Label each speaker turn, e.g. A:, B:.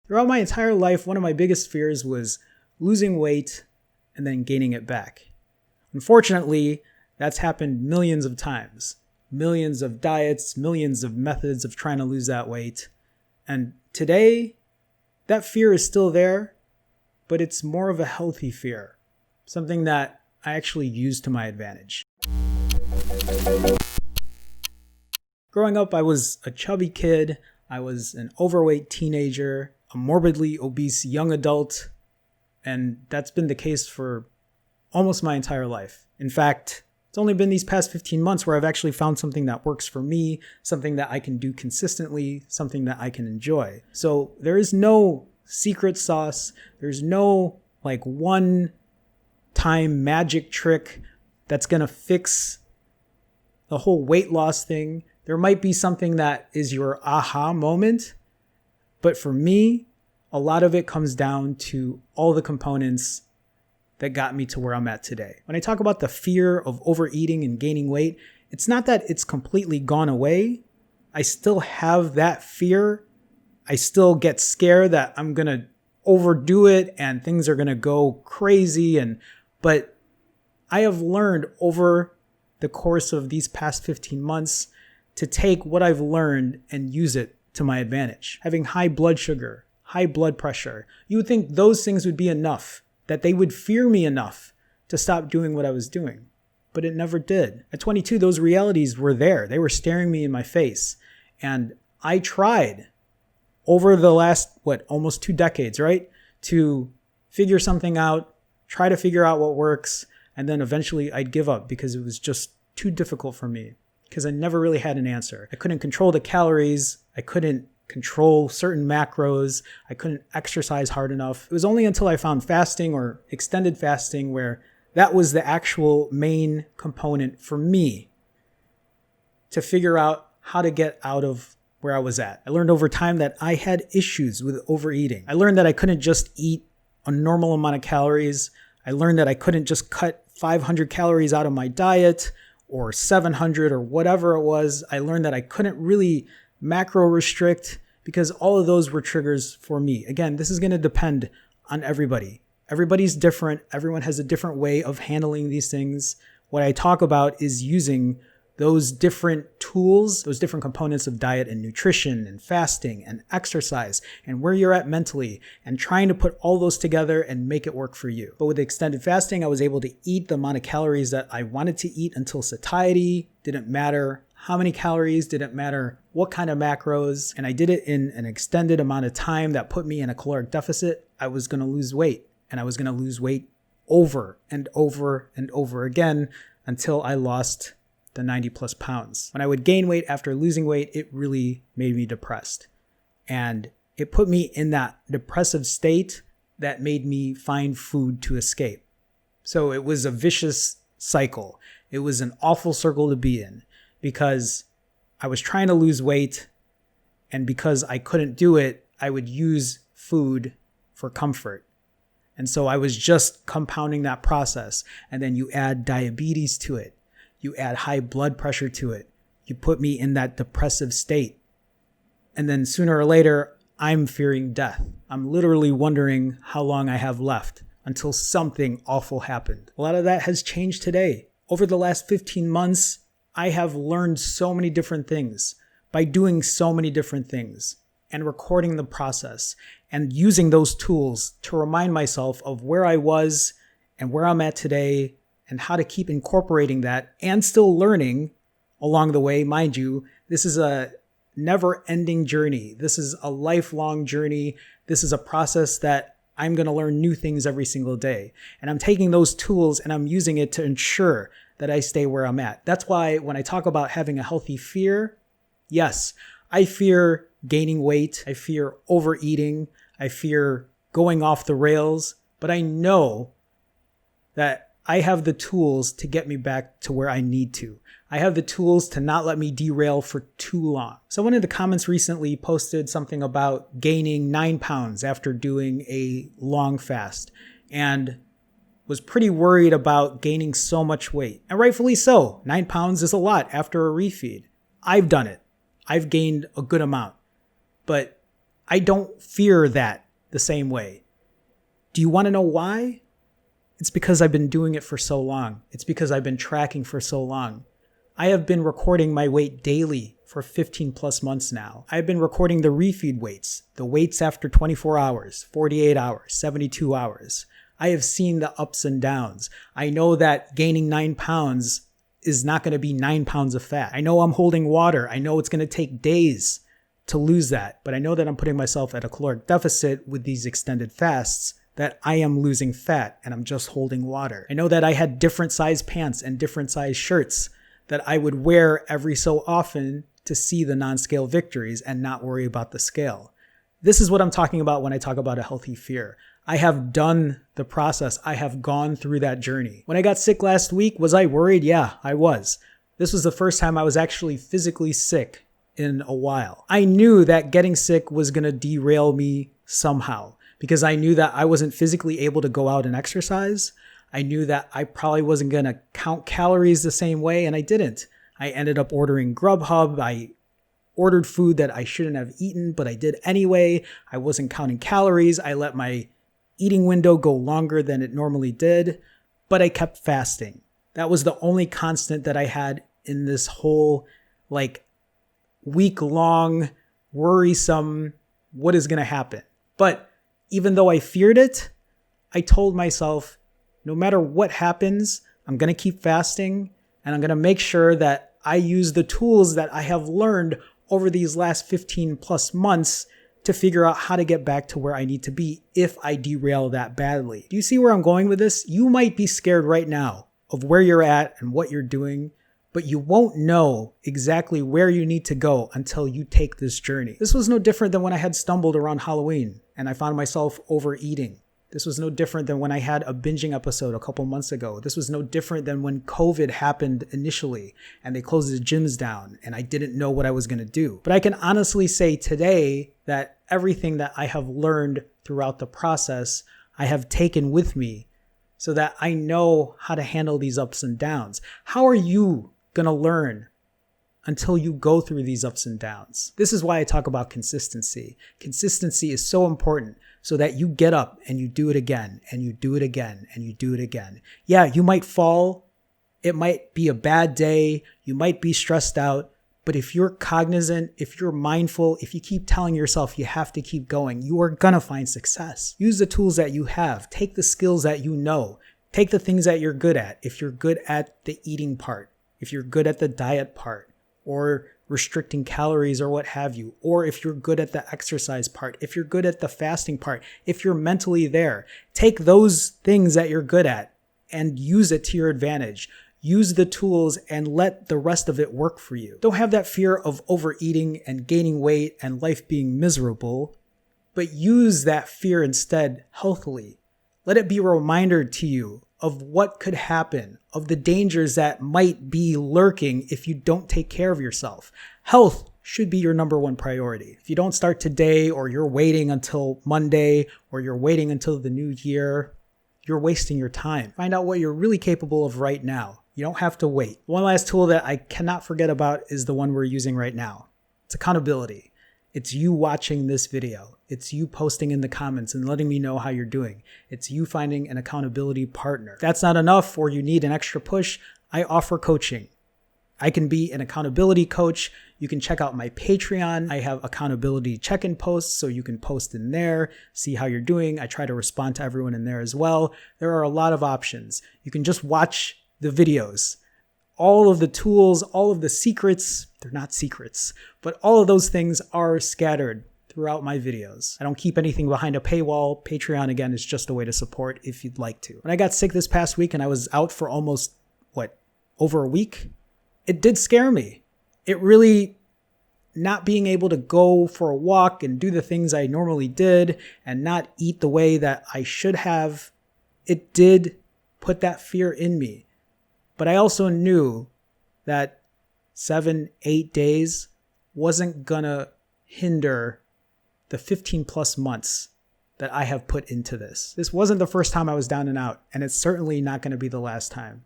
A: Throughout my entire life, one of my biggest fears was losing weight and then gaining it back. Unfortunately, that's happened millions of times. Millions of diets, millions of methods of trying to lose that weight. And today, that fear is still there, but it's more of a healthy fear. Something that I actually use to my advantage. Growing up, I was a chubby kid. I was an overweight teenager, a morbidly obese young adult, and that's been the case for almost my entire life. In fact, it's only been these past 15 months where I've actually found something that works for me, something that I can do consistently, something that I can enjoy. So there is no secret sauce. There's no one-time magic trick that's going to fix the whole weight loss thing. There might be something that is your aha moment, but for me, a lot of it comes down to all the components that got me to where I'm at today. When I talk about the fear of overeating and gaining weight, it's not that it's completely gone away. I still have that fear. I still get scared that I'm going to overdo it and things are going to go crazy. But I have learned over the course of these past 15 months to take what I've learned and use it to my advantage. Having high blood sugar, high blood pressure, you would think those things would be enough, that they would fear me enough to stop doing what I was doing. But it never did. At 22, those realities were there. They were staring me in my face. And I tried over the last, almost 2 decades, right? To figure something out, try to figure out what works, and then eventually I'd give up because it was just too difficult for me because I never really had an answer. I couldn't control the calories. I couldn't control certain macros. I couldn't exercise hard enough. It was only until I found fasting or extended fasting where that was the actual main component for me to figure out how to get out of where I was at. I learned over time that I had issues with overeating. I learned that I couldn't just eat a normal amount of calories. I learned that I couldn't just cut 500 calories out of my diet or 700 or whatever it was. I learned that I couldn't really macro restrict because all of those were triggers for me. Again, this is going to depend on everybody. Everybody's different. Everyone has a different way of handling these things. What I talk about is using those different tools, those different components of diet and nutrition and fasting and exercise and where you're at mentally and trying to put all those together and make it work for you. But with extended fasting, I was able to eat the amount of calories that I wanted to eat until satiety. Didn't matter how many calories, didn't matter what kind of macros. And I did it in an extended amount of time that put me in a caloric deficit. I was going to lose weight, and I was going to lose weight over and over and over again until I lost the 90 plus pounds. When I would gain weight after losing weight, it really made me depressed. And it put me in that depressive state that made me find food to escape. So it was a vicious cycle. It was an awful circle to be in because I was trying to lose weight, and because I couldn't do it, I would use food for comfort. And so I was just compounding that process. And then you add diabetes to it. You add high blood pressure to it. You put me in that depressive state. And then sooner or later, I'm fearing death. I'm literally wondering how long I have left until something awful happened. A lot of that has changed today. Over the last 15 months, I have learned so many different things by doing so many different things and recording the process and using those tools to remind myself of where I was and where I'm at today and how to keep incorporating that and still learning along the way. Mind you, this is a never-ending journey. This is a lifelong journey. This is a process that I'm going to learn new things every single day. And I'm taking those tools and I'm using it to ensure that I stay where I'm at. That's why when I talk about having a healthy fear, yes, I fear gaining weight. I fear overeating. I fear going off the rails. But I know that I have the tools to get me back to where I need to. I have the tools to not let me derail for too long. Someone in the comments recently posted something about gaining 9 pounds after doing a long fast and was pretty worried about gaining so much weight. And rightfully so. 9 pounds is a lot after a refeed. I've done it. I've gained a good amount. But I don't fear that the same way. Do you want to know why? It's because I've been doing it for so long. It's because I've been tracking for so long. I have been recording my weight daily for 15 plus months now. I've been recording the refeed weights, the weights after 24 hours, 48 hours, 72 hours. I have seen the ups and downs. I know that gaining 9 pounds is not going to be 9 pounds of fat. I know I'm holding water. I know it's going to take days to lose that, but I know that I'm putting myself at a caloric deficit with these extended fasts, that I am losing fat and I'm just holding water. I know that I had different size pants and different size shirts that I would wear every so often to see the non-scale victories and not worry about the scale. This is what I'm talking about when I talk about a healthy fear. I have done the process. I have gone through that journey. When I got sick last week, was I worried? Yeah, I was. This was the first time I was actually physically sick in a while. I knew that getting sick was going to derail me somehow because I knew that I wasn't physically able to go out and exercise. I knew that I probably wasn't going to count calories the same way, and I didn't. I ended up ordering Grubhub. I ordered food that I shouldn't have eaten, but I did anyway. I wasn't counting calories. I let my eating window go longer than it normally did, but I kept fasting. That was the only constant that I had in this whole week-long, worrisome, what is going to happen? But even though I feared it, I told myself, no matter what happens, I'm going to keep fasting, and I'm going to make sure that I use the tools that I have learned over these last 15 plus months to figure out how to get back to where I need to be if I derail that badly. Do you see where I'm going with this? You might be scared right now of where you're at and what you're doing, but you won't know exactly where you need to go until you take this journey. This was no different than when I had stumbled around Halloween and I found myself overeating. This was no different than when I had a binging episode a couple months ago. This was no different than when COVID happened initially and they closed the gyms down and I didn't know what I was going to do. But I can honestly say today that everything that I have learned throughout the process, I have taken with me so that I know how to handle these ups and downs. How are you going to learn until you go through these ups and downs? This is why I talk about consistency. Consistency is so important so that you get up and you do it again and you do it again and you do it again. Yeah, you might fall. It might be a bad day. You might be stressed out. But if you're cognizant, if you're mindful, if you keep telling yourself you have to keep going, you are going to find success. Use the tools that you have. Take the skills that you know. Take the things that you're good at. If you're good at the eating part, if you're good at the diet part, or restricting calories or what have you, or if you're good at the exercise part, if you're good at the fasting part, if you're mentally there, take those things that you're good at and use it to your advantage. Use the tools and let the rest of it work for you. Don't have that fear of overeating and gaining weight and life being miserable, but use that fear instead healthily. Let it be a reminder to you of what could happen, of the dangers that might be lurking if you don't take care of yourself. Health should be your number one priority. If you don't start today, or you're waiting until Monday, or you're waiting until the new year, you're wasting your time. Find out what you're really capable of right now. You don't have to wait. One last tool that I cannot forget about is the one we're using right now. It's accountability. It's you watching this video. It's you posting in the comments and letting me know how you're doing. It's you finding an accountability partner. If that's not enough or you need an extra push, I offer coaching. I can be an accountability coach. You can check out my Patreon. I have accountability check-in posts, so you can post in there, see how you're doing. I try to respond to everyone in there as well. There are a lot of options. You can just watch the videos. All of the tools, all of the secrets, they're not secrets, but all of those things are scattered throughout my videos. I don't keep anything behind a paywall. Patreon, again, is just a way to support if you'd like to. When I got sick this past week and I was out for almost, over a week, it did scare me. It really, not being able to go for a walk and do the things I normally did and not eat the way that I should have, it did put that fear in me. But I also knew that 7-8 days wasn't gonna hinder the 15 plus months that I have put into this. This wasn't the first time I was down and out, and it's certainly not gonna be the last time.